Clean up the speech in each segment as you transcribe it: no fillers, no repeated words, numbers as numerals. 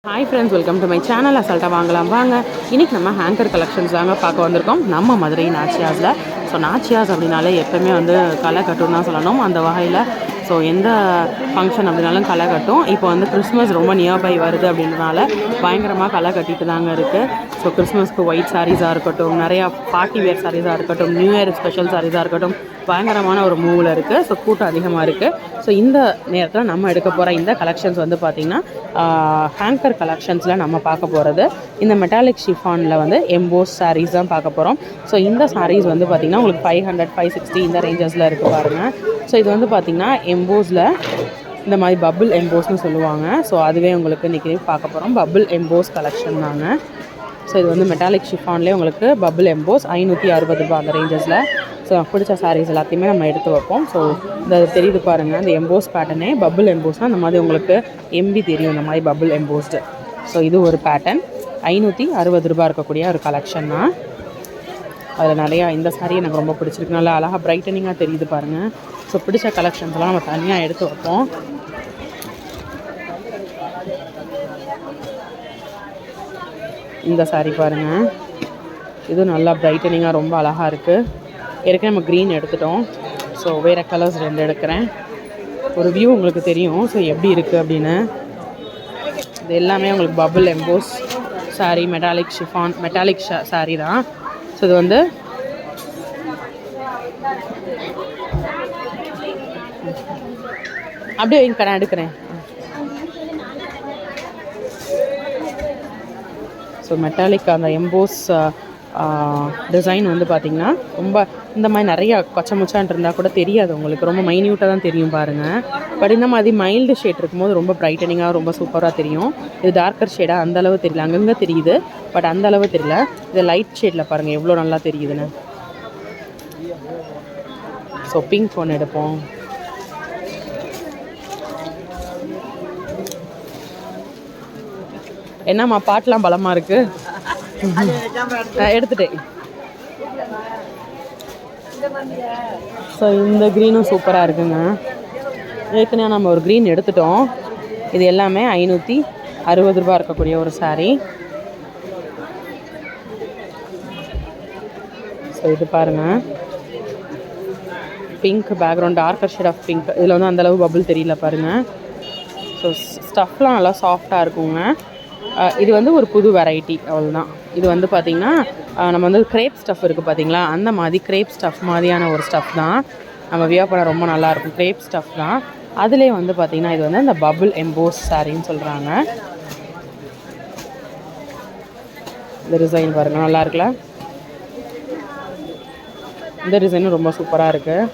Hi friends, welcome to my channel. அசால்ட்டாக வாங்கலாம் வாங்க. இன்றைக்கி நம்ம ஹேங்கர் கலெக்ஷன்ஸ் தாங்க பார்க்க வந்திருக்கோம் நம்ம மதுரை நாச்சியாஸில். ஸோ நாச்சியாஸ் அப்படின்னாலே எப்போவுமே களை கட்டும் தான் சொல்லணும். அந்த வகையில் ஸோ எந்த ஃபங்க்ஷன் அப்படின்னாலும் களை கட்டும். இப்போ கிறிஸ்மஸ் ரொம்ப நியர்பை வருது அப்படின்றனால பயங்கரமாக களை கட்டிட்டு தாங்க இருக்குது. ஸோ கிறிஸ்மஸ்க்கு ஒயிட் சாரீஸாக இருக்கட்டும், நிறையா பார்ட்டி வேர் சாரீஸாக இருக்கட்டும், நியூ இயர் ஸ்பெஷல் சாரீஸாக இருக்கட்டும், பயங்கரமான ஒரு மூவில் இருக்குது. ஸோ கூட்டம் அதிகமாக இருக்குது. ஸோ இந்த நேரத்தில் நம்ம எடுக்க போகிற இந்த கலெக்ஷன்ஸ் பார்த்திங்கன்னா ஹேங்கர் கலெக்ஷன்ஸில் நம்ம பார்க்க போகிறது இந்த மெட்டாலிக் ஷிஃபானில் எம்போஸ் சாரீஸ் தான் பார்க்க போகிறோம். ஸோ இந்த சாரீஸ் பார்த்திங்கன்னா உங்களுக்கு 500, 560 இந்த ரேஞ்சஸில் இருக்குது பாருங்கள். ஸோ இது பார்த்திங்கன்னா எம்போஸில் இந்த மாதிரி பபுள் எம்போஸ்னு சொல்லுவாங்க. ஸோ அதுவே உங்களுக்கு இன்றைக்கி பார்க்க போகிறோம். பபுள் எம்போஸ் கலெக்ஷன் தாங்க. ஸோ இது மெட்டாலிக் ஷிஃபான்லேயே உங்களுக்கு பபுள் எம்போஸ் 560 ரூபா அந்த ரேஞ்சஸில். ஸோ பிடிச்ச சாரீஸ் எல்லாத்தையுமே நம்ம எடுத்து வைப்போம். ஸோ இந்த தெரியுது பாருங்கள், இந்த எம்போஸ் பேட்டர்னே பபுள் எம்போஸ்னால் அந்த மாதிரி உங்களுக்கு எம்பி தெரியும், இந்த மாதிரி பபுள் எம்போஸ்டு. ஸோ இது ஒரு பேட்டர்ன் 560 ரூபா இருக்கக்கூடிய ஒரு கலெக்ஷன் தான். அதில் நிறையா இந்த சாரீ எனக்கு ரொம்ப பிடிச்சிருக்கு. நல்லா அழகாக பிரைட்டனிங்காக தெரியுது பாருங்கள். ஸோ பிடிச்ச கலெக்ஷன்ஸ்லாம் நம்ம தனியாக எடுத்து வைப்போம். இந்த சாரீ பாருங்கள், இது நல்லா பிரைட்டனிங்காக ரொம்ப அழகாக இருக்குது. ஏற்கனவே நம்ம க்ரீன் எடுத்துட்டோம். ஸோ வேறு கலர்ஸ் 2 எடுக்கிறேன். ஒரு வியூ உங்களுக்கு தெரியும் ஸோ எப்படி இருக்குது அப்படின்னு. இது எல்லாமே உங்களுக்கு bubble EMBOSS sari, metallic chiffon, metallic sari தான். ஸோ இது அப்படியே இங்கே நான் எடுக்கிறேன். ஸோ மெட்டாலிக் அந்த எம்போஸ் டிசைன் பார்த்திங்கன்னா ரொம்ப இந்த மாதிரி நிறையா கொச்சமுச்சான் இருந்தால் கூட தெரியாது உங்களுக்கு, ரொம்ப மைன்யூட்டாக தான் தெரியும் பாருங்கள். பட் இந்த மாதிரி மைல்டு ஷேட் இருக்கும்போது ரொம்ப பிரைட்டனிங்காக ரொம்ப சூப்பராக தெரியும். இது டார்க்கர் ஷேடாக அந்தளவு தெரியல, அங்கங்கே தெரியுது பட் அந்தளவு தெரியல. இது லைட் ஷேடில் பாருங்கள் எவ்வளோ நல்லா தெரியுதுன்னு. ஸோ பிங்க் ஒன்று எடுப்போம். என்னம்மா பாட்டெலாம் பலமாக இருக்குது, எடுத்துட்டேன். ஸோ இந்த க்ரீனும் சூப்பராக இருக்குங்க. ஏற்கனவே நம்ம ஒரு க்ரீன் எடுத்துட்டோம். இது எல்லாமே 560 ரூபா இருக்கக்கூடிய ஒரு சாரீ. ஸோ இது பாருங்கள், pink background, darker shade of pink. இதில் அந்தளவு பபுள் தெரியல பாருங்கள். ஸோ ஸ்டஃப்லாம் நல்லா சாஃப்டாக இருக்குங்க. இது ஒரு புது வெரைட்டி, அவ்வளோதான். இது பார்த்திங்கன்னா நம்ம க்ரேப் ஸ்டஃப் இருக்குது பார்த்திங்களா, அந்த மாதிரி க்ரேப் ஸ்டஃப் மாதிரியான ஒரு ஸ்டஃப் தான். நம்ம வியர் பண்ண ரொம்ப நல்லாயிருக்கும். க்ரேப் ஸ்டஃப் தான். அதுலேயே பார்த்திங்கன்னா இது இந்த பபுள் எம்போஸ் சாரின்னு சொல்கிறாங்க. இந்த டிசைன் பாருங்கள், நல்லா இருக்குல்ல. இந்த டிசைனும் ரொம்ப சூப்பராக இருக்குது.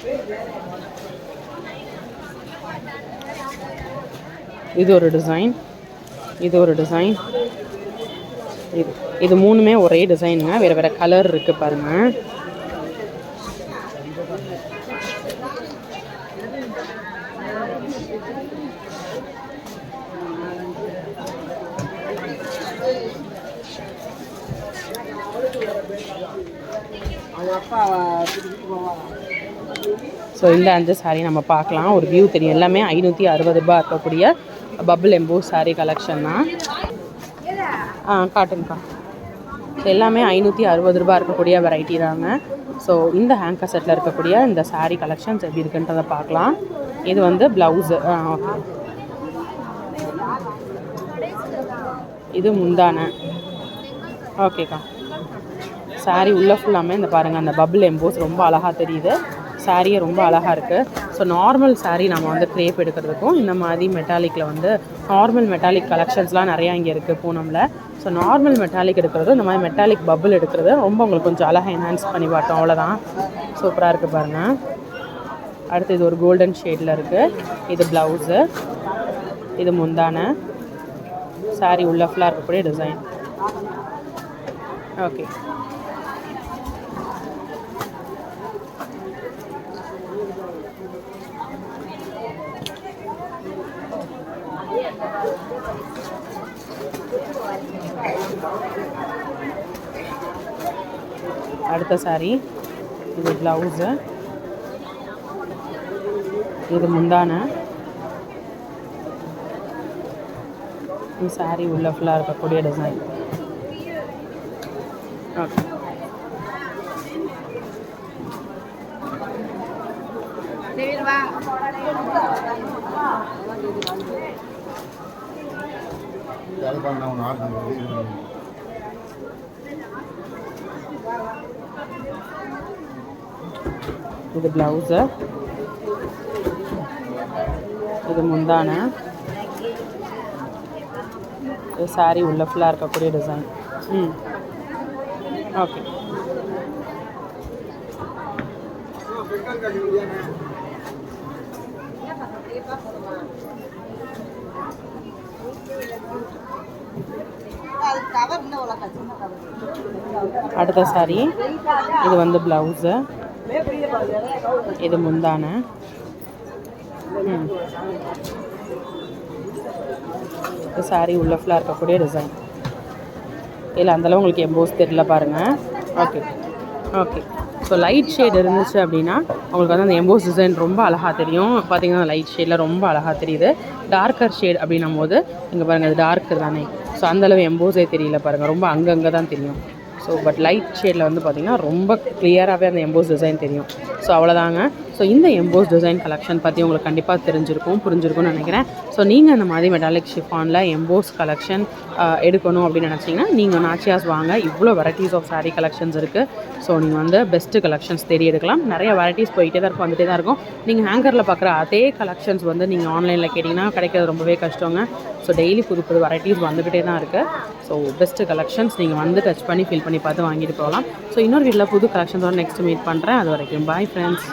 இது ஒரு டிசைன், இது ஒரு டிசைன். இது மூணுமே ஒரே டிசைனுங்க, வேறு வேறு கலர் இருக்குது பாருங்கள். ஸோ இந்த 5 சாரீ நம்ம பார்க்கலாம், ஒரு வியூ தெரியும். எல்லாமே 560 ரூபா இருக்கக்கூடிய பபுள் எம்போஸ் சாரீ கலெக்ஷன் தான். காட்டுங்கக்கா. ஸோ எல்லாமே 560 ரூபா இருக்கக்கூடிய வெரைட்டி தாங்க. ஸோ இந்த ஹேங்கர் செட்டில் இருக்கக்கூடிய இந்த சாரீ கலெக்ஷன்ஸ் எப்படி இருக்குன்றதை பார்க்கலாம். இது ப்ளவுஸு. ஓகே, இது முந்தானை. ஓகேக்கா. சாரீ உள்ளே ஃபுல்லாமே இந்த பாருங்கள், அந்த பபுள் எம்போஸ் ரொம்ப அழகாக தெரியுது. சாரியே ரொம்ப அழகாக இருக்குது. ஸோ நார்மல் சாரீ நம்ம க்ரேப் எடுக்கிறதுக்கும் இந்த மாதிரி மெட்டாலிக்கில் நார்மல் மெட்டாலிக் கலெக்ஷன்ஸ்லாம் நிறையா இங்கே இருக்குது பூனமில். ஸோ நார்மல் மெட்டாலிக் எடுக்கிறது, இந்த மாதிரி மெட்டாலிக் பபுள் எடுக்கிறது ரொம்ப உங்களுக்கு கொஞ்சம் அழகாக என்ஹான்ஸ் பண்ணி பார்த்தோம், அவ்வளோதான். சூப்பராக இருக்குது பாருங்கள். அடுத்து இது ஒரு கோல்டன் ஷேடில் இருக்குது. இது ப்ளவுஸு, இது முந்தானை. சாரீ உள்ள ஃபுல்லாக இருக்கக்கூடிய டிசைன். ஓகே, அடுத்த சாரீ. இது ப்ளவுஸு, இது முந்தானை. சாரீ உள்ள ஃபுல்லாக இருக்கக்கூடிய டிசைன். ஓகே. இது ப்ளவுஸு, இது முந்தான, இது சாரீ உள்ள ஃபுல்லாக இருக்கக்கூடிய டிசைன். ஓகே. அடுத்த சாரீ, இது வந்து ப்ளவுஸு, இது முந்தான, இது சாரீ உள்ள ஃபுல்லாக இருக்கக்கூடிய டிசைன். இல்லை அந்தளவு உங்களுக்கு எம்போஸ் தெரியல பாருங்கள். Okay okay. So light shade இருந்துச்சு அப்படின்னா உங்களுக்கு வந்து அந்த எம்போஸ் டிசைன் ரொம்ப அழகாக தெரியும். பார்த்திங்கன்னா லைட் ஷேடில் ரொம்ப அழகாக தெரியுது. டார்க்கர் ஷேட் அப்படின்னும் போது இங்கே பாருங்கள், அது டார்க்கர் தானே. ஸோ அந்தளவு எம்போஸே தெரியல பாருங்கள், ரொம்ப அங்கங்கே தான் தெரியும். ஸோ பட் லைட் ஷேடில் வந்து பார்த்திங்கன்னா ரொம்ப கிளியராகவே அந்த எம்போஸ் டிசைன் தெரியும். ஸோ அவ்வளோதாங்க. ஸோ இந்த எம்போஸ் டிசைன் கலெக்ஷன் பற்றி உங்களுக்கு கண்டிப்பாக புரிஞ்சிருக்கும்னு நினைக்கிறேன். ஸோ நீங்கள் இந்த மாதிரி மெட்டாலிக் ஷிஃபானில் எம்போஸ் கலெக்ஷன் எடுக்கணும் அப்படின்னு நினச்சிங்கன்னா நீங்கள் நாச்சியாஸ் வாங்க. இவ்வளோ வெரைட்டிஸ் ஆஃப் சாரீ கலெக்ஷன்ஸ் இருக்குது. ஸோ நீங்கள் வந்து பெஸ்ட்டு கலெக்ஷன்ஸ் தேடி எடுக்கலாம். நிறைய வெரைட்டிஸ் போயிட்டே தான் இருக்கும், வந்துகிட்டே தான் இருக்கும். நீங்கள் ஹேங்கரில் பார்க்குற அதே கலெக்ஷன்ஸ் வந்து நீங்கள் ஆன்லைனில் கேட்டிங்கன்னா கிடைக்கிறது ரொம்பவே கஷ்டங்க. ஸோ டெய்லி புது புது வெரைட்டிஸ் வந்துக்கிட்டே தான் இருக்குது. ஸோ பெஸ்ட்டு கலெக்ஷன்ஸ் நீங்கள் வந்து டச் பண்ணி ஃபீல் பண்ணி பார்த்து வாங்கிட்டு போகலாம். ஸோ இன்னொரு வீட்டில் புது கலெக்ஷன்ஸோட நெக்ஸ்ட் மீட் பண்ணுறேன். அது வரைக்கும் பாய் ஃப்ரெண்ட்ஸ்.